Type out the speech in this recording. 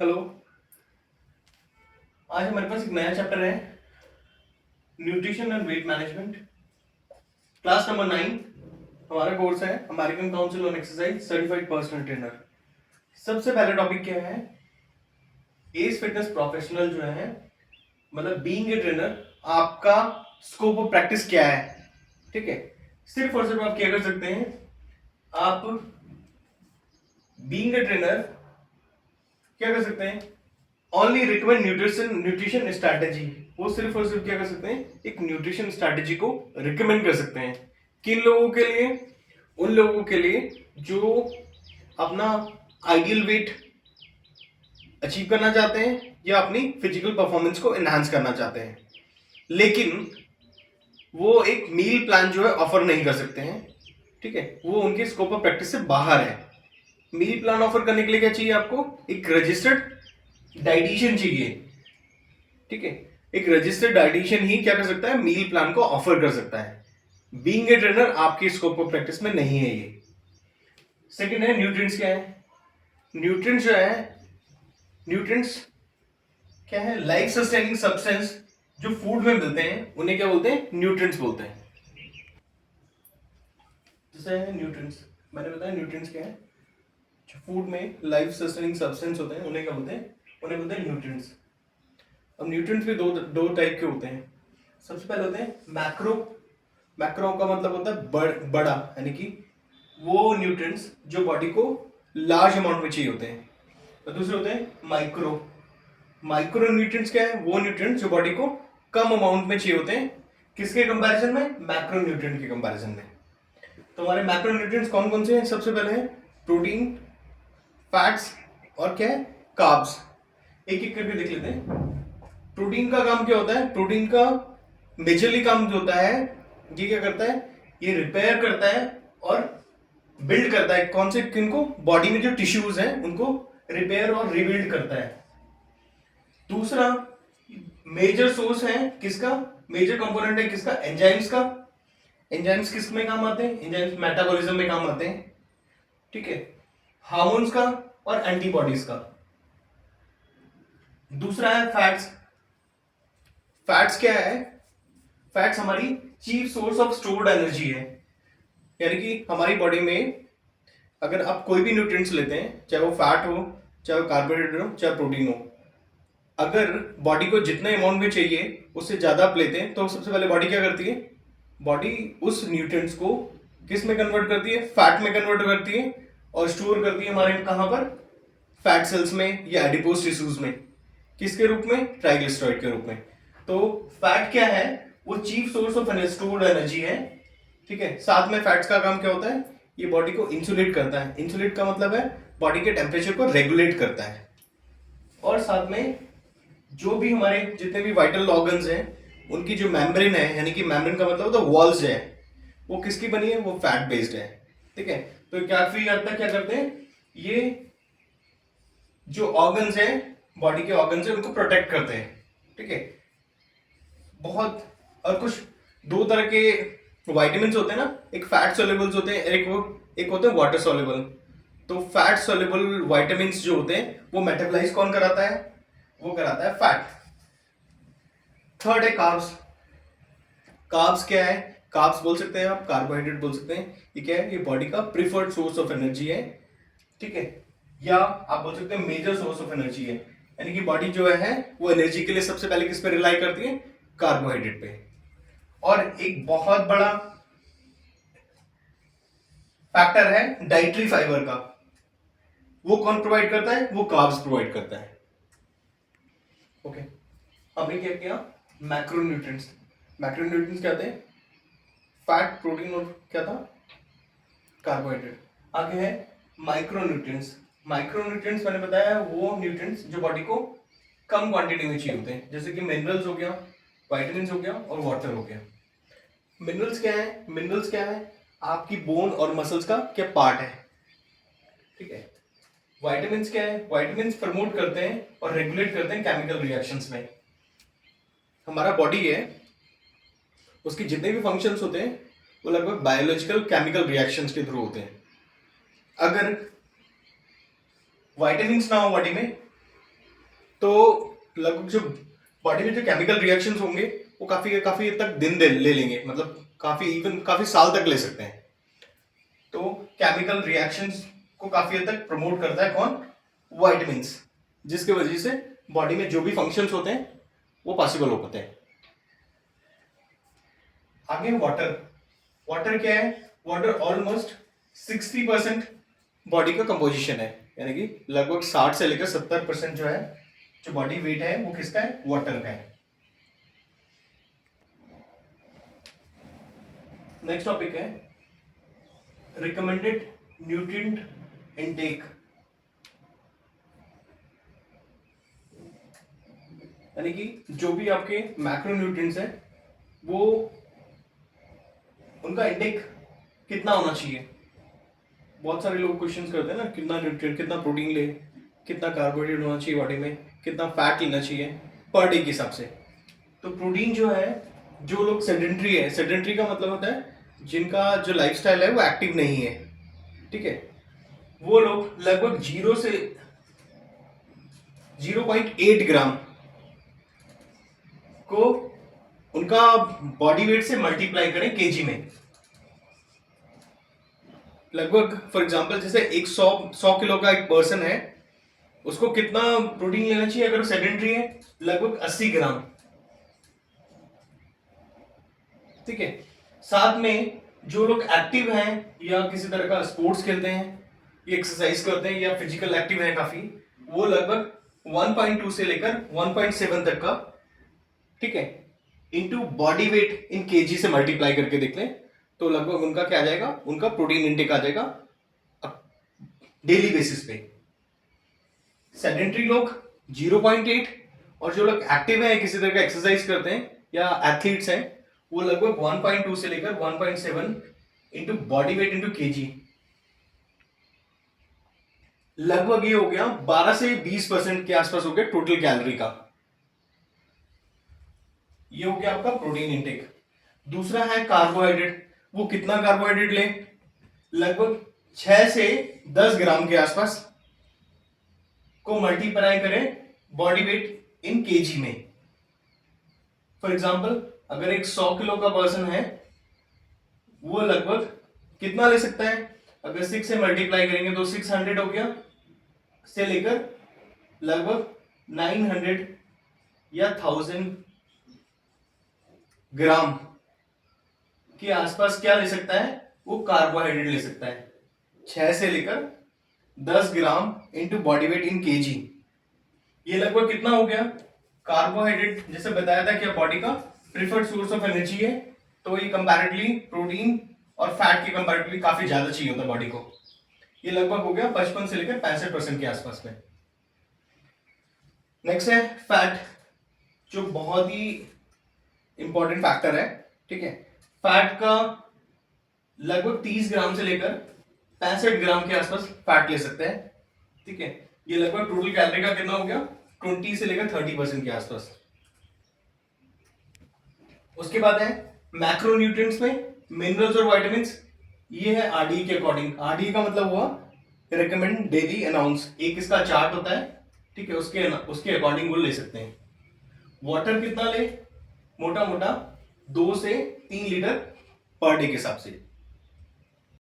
Hello. आज हमारे पास एक नया चैप्टर है, nutrition and weight management, class number 9। हमारा कोर्स है American council on exercise certified personal trainer. सबसे पहला टॉपिक क्या है? एज फिटनेस प्रोफेशनल जो है, मतलब बीइंग ए ट्रेनर, आपका स्कोप ऑफ प्रैक्टिस क्या है? ठीक है, सिर्फ और सिर्फ आप क्या कर सकते हैं, आप बीइंग ए ट्रेनर क्या कर सकते हैं, ओनली रिकमेंड न्यूट्रिशन स्ट्रैटेजी। वो सिर्फ और सिर्फ क्या कर सकते हैं, एक न्यूट्रिशन स्ट्रैटेजी को रिकमेंड कर सकते हैं। किन लोगों के लिए? उन लोगों के लिए जो अपना आइडियल वेट अचीव करना चाहते हैं या अपनी फिजिकल परफॉर्मेंस को एनहांस करना चाहते हैं, लेकिन वो एक मील प्लान जो है ऑफर नहीं कर सकते हैं। ठीक है, वो उनके स्कोप ऑफ प्रैक्टिस से बाहर है। मील प्लान ऑफर करने के लिए क्या चाहिए आपको? एक रजिस्टर्ड डाइटिशियन चाहिए। ठीक है, एक रजिस्टर्ड डाइटिशियन ही क्या कर सकता है, मील प्लान को ऑफर कर सकता है। बीइंग ए ट्रेनर आपके स्कोप ऑफ प्रैक्टिस में नहीं है ये। सेकंड है न्यूट्रिएंट्स। क्या है न्यूट्रिएंट्स? जो है न्यूट्रिएंट्स क्या है, लाइफ सस्टेनिंग सब्सटेंस जो फूड में मिलते हैं उन्हें क्या बोलते हैं? न्यूट्रिएंट्स बोलते हैं। जैसे न्यूट्रिएंट्स मैंने बताया, न्यूट्रिएंट्स क्या है, जो फूड में लाइफ सस्टेनिंग सब्सटेंस होते हैं उन्हें क्या बोलते हैं? उन्हें बोलते हैं न्यूट्रिएंट्स। अब न्यूट्रिएंट्स भी दो दो टाइप के होते हैं। सबसे पहले होते हैं मैक्रो। मैक्रो का मतलब होता है बड़ा, यानी कि वो न्यूट्रिएंट्स जो बॉडी को लार्ज अमाउंट में चाहिए होते हैं। और दूसरे होते हैं माइक्रो। माइक्रो न्यूट्रिएंट्स क्या है? वो न्यूट्रिएंट्स जो बॉडी को कम अमाउंट में चाहिए होते हैं। किसके कंपैरिजन में? मैक्रो न्यूट्रिएंट के कंपैरिजन में। तो हमारे मैक्रो न्यूट्रिएंट्स कौन कौन से हैं? सबसे पहले है प्रोटीन, फैट्स और क्या है, कार्ब्स। एक एक करके देख लेते हैं। प्रोटीन का काम क्या होता है? प्रोटीन का मेजरली काम जो होता है, ये क्या करता है, ये रिपेयर करता है और बिल्ड करता है। कौन से? किनको? बॉडी में जो टिश्यूज हैं उनको रिपेयर और रिबिल्ड करता है। दूसरा मेजर सोर्स है किसका? मेजर कंपोनेंट है किसका? एंजाइम्स का। एंजाइम्स किस में काम आते हैं? एंजाइम्स मेटाबॉलिज्म में काम आते हैं। ठीक है, हार्मोन्स का और एंटीबॉडीज का। दूसरा है फैट्स। फैट्स क्या है? फैट्स हमारी chief source of stored energy है। यानी कि हमारी बॉडी में अगर आप कोई भी न्यूट्रिएंट्स लेते हैं, चाहे वो फैट हो, चाहे वो कार्बोहाइड्रेट हो, चाहे प्रोटीन हो, अगर बॉडी को जितने अमाउंट में चाहिए उससे ज्यादा आप लेते हैं तो सबसे पहले बॉडी क्या करती है? बॉडी उस न्यूट्रिएंट्स को किस में कन्वर्ट करती है? फैट में कन्वर्ट करती है और स्टोर करती है हमारे कहां पर? फैट सेल्स में या एडिपोज टिश्यूज में। किसके रूप में? ट्राइग्लिसराइड के रूप में। तो फैट क्या है? वो chief source of stored energy है। ठीक है, साथ में फैट्स का काम क्या होता है? ये बॉडी को इंसुलेट करता है। इंसुलेट का मतलब है बॉडी के टेम्परेचर को रेगुलेट करता है। और साथ में जो भी हमारे जितने भी वाइटल ऑर्गन्स हैं उनकी जो मेम्ब्रेन है, यानी कि मेम्ब्रेन का मतलब होता है वॉल्स है, वो किसकी बनी है? वो फैट बेस्ड है। ठीक है, तो काफी हद तक क्या करते हैं, ये जो ऑर्गन्स हैं, बॉडी के ऑर्गन्स हैं, उनको प्रोटेक्ट करते हैं। ठीक है, बहुत। और कुछ दो तरह के वाइटामिन होते हैं ना, एक फैट सोल्यूबल्स होते हैं, एक होते हैं वाटर सोल्यूबल। तो फैट सोल्यूबल वाइटामिन जो होते हैं वो मेटाबोलाइज कौन कराता है? वो कराता है फैट। थर्ड है कार्ब्स। कार्ब्स क्या है? कार्ब्स बोल सकते हैं आप, कार्बोहाइड्रेट बोल सकते हैं। ये क्या है? ये बॉडी का प्रिफर्ड सोर्स ऑफ एनर्जी है। ठीक है, या आप बोल सकते हैं मेजर सोर्स ऑफ एनर्जी है। यानी कि बॉडी जो है वो एनर्जी के लिए सबसे पहले किस पे रिलाई करती है? कार्बोहाइड्रेट पे। और एक बहुत बड़ा फैक्टर है डाइटरी फाइबर का। वो कौन प्रोवाइड करता है? वो कार्ब्स प्रोवाइड करता है। ओके, हमने क्या किया? मैक्रोन्यूट्रिएंट्स। मैक्रोन्यूट्रिएंट्स क्या थे? फैट, प्रोटीन और क्या था? कार्बोहाइड्रेट। आगे है माइक्रोन्यूट्रिएंट्स। माइक्रोन्यूट्रिएंट्स मैंने बताया वो न्यूट्रिएंट्स जो बॉडी को कम क्वांटिटी में चाहिए होते हैं, जैसे कि मिनरल्स हो गया, वाइटामिन हो गया और वाटर हो गया। मिनरल्स क्या है? मिनरल्स क्या है? आपकी बोन और मसल्स का क्या पार्ट है। ठीक है, वाइटामिन क्या है? वाइटामिन प्रमोट करते हैं और रेगुलेट करते हैं केमिकल रिएक्शंस में। हमारा बॉडी है, उसके जितने भी फंक्शंस होते हैं वो लगभग बायोलॉजिकल केमिकल रिएक्शंस के थ्रू होते हैं। अगर वाइटामिन ना हो बॉडी में तो लगभग जो बॉडी में जो केमिकल रिएक्शंस होंगे वो काफी काफी तक दिन ले लेंगे, मतलब काफी साल तक ले सकते हैं। तो केमिकल रिएक्शंस को काफी हद तक प्रमोट करता है कौन? विटामिन्स, जिसके वजह से बॉडी में जो भी फंक्शंस होते हैं वो पॉसिबल हो पाते हैं। आगे वाटर। वाटर क्या है? वाटर ऑलमोस्ट 60% बॉडी का कंपोजिशन है, यानी कि लगभग 60 से लेकर 70% जो है, जो बॉडी वेट है वो किसका है? वाटर का है। नेक्स्ट टॉपिक है रिकमेंडेड न्यूट्रिएंट इनटेक। यानी कि जो भी आपके मैक्रोन्यूट्रिएंट्स हैं वो उनका इंटेक कितना होना चाहिए। बहुत सारे लोग क्वेश्चंस करते हैं ना, कितना न्यूट्रिएंट, कितना प्रोटीन ले, कितना कार्बोहाइड्रेट होना चाहिए बॉडी में, कितना फैट लेना चाहिए पर डे के हिसाब से। तो प्रोटीन जो है, जो लोग सेडेंट्री है, सेडेंट्री का मतलब होता है जिनका जो लाइफस्टाइल है वो एक्टिव नहीं है, ठीक है, वो लोग लगभग 0 से 0.8 ग्राम को उनका बॉडी वेट से मल्टीप्लाई करें केजी में। लगभग फॉर एग्जांपल जैसे एक 100 किलो का एक पर्सन है, उसको कितना प्रोटीन लेना चाहिए अगर सेडेंट्री है? लगभग 80 ग्राम, ठीक है। साथ में जो लोग एक्टिव हैं या किसी तरह का स्पोर्ट्स खेलते हैं या एक्सरसाइज करते हैं या फिजिकल एक्टिव हैं काफी, वो लगभग 1.2 से लेकर 1.7 तक का, ठीक है, इनटू बॉडी वेट इन केजी से मल्टीप्लाई करके देख लें तो लगभग उनका क्या आ जाएगा? उनका प्रोटीन इंटेक आ जाएगा डेली बेसिस पे। सेडेंट्री लोग 0.8 और जो लोग एक्टिव हैं, किसी तरह का एक्सरसाइज करते हैं या एथलीट्स हैं, वो लगभग 1.2 से लेकर 1.7 into body weight into KG, लगभग ये हो गया 12 से 20% के आसपास हो गया टोटल कैलोरी का। ये हो गया आपका प्रोटीन इंटेक। दूसरा है कार्बोहाइड्रेट। वो कितना कार्बोहाइड्रेट ले? लगभग 6 से 10 ग्राम के आसपास को मल्टीप्लाई करें बॉडी वेट इन केजी में। फॉर एग्जांपल अगर एक 100 किलो का पर्सन है, वो लगभग कितना ले सकता है? अगर 6 से मल्टीप्लाई करेंगे तो 600 हो गया, से लेकर लगभग 900 या 1000 ग्राम के आसपास क्या ले सकता है? वो कार्बोहाइड्रेट ले सकता है। 6 से लेकर 10 ग्राम इंटू बॉडी वेट इन केजी, ये लगभग कितना हो गया? कार्बोहाइड्रेट जैसे बताया था कि बॉडी का प्रिफर्ड सोर्स ऑफ एनर्जी है, तो ये कंपैरेटिवली प्रोटीन और फैट के कंपैरेटिवली काफी ज्यादा चाहिए होता है बॉडी को। ये लगभग हो गया 55 से लेकर 65% के आसपास में। नेक्स्ट है फैट, जो बहुत ही इंपॉर्टेंट फैक्टर है, ठीक है। फैट का लगभग 30 ग्राम से लेकर 65 ग्राम के आसपास फैट ले सकते हैं, ठीक है। ये लगभग टोटल कैलोरी का कितना हो गया? 20 से लेकर 30% के आसपास। उसके बाद है मैक्रोन्यूट्रिएंट्स में मिनरल्स और विटामिन्स। ये है आरडीई के अकॉर्डिंग। आरडीई का मतलब हुआ रिकमेंड डेली अनाउंस, एक इसका चार्ट होता है, ठीक है, उसके अकॉर्डिंग वो ले सकते हैं। वाटर कितना ले? मोटा मोटा 2 से 3 लीटर पर डे के हिसाब से।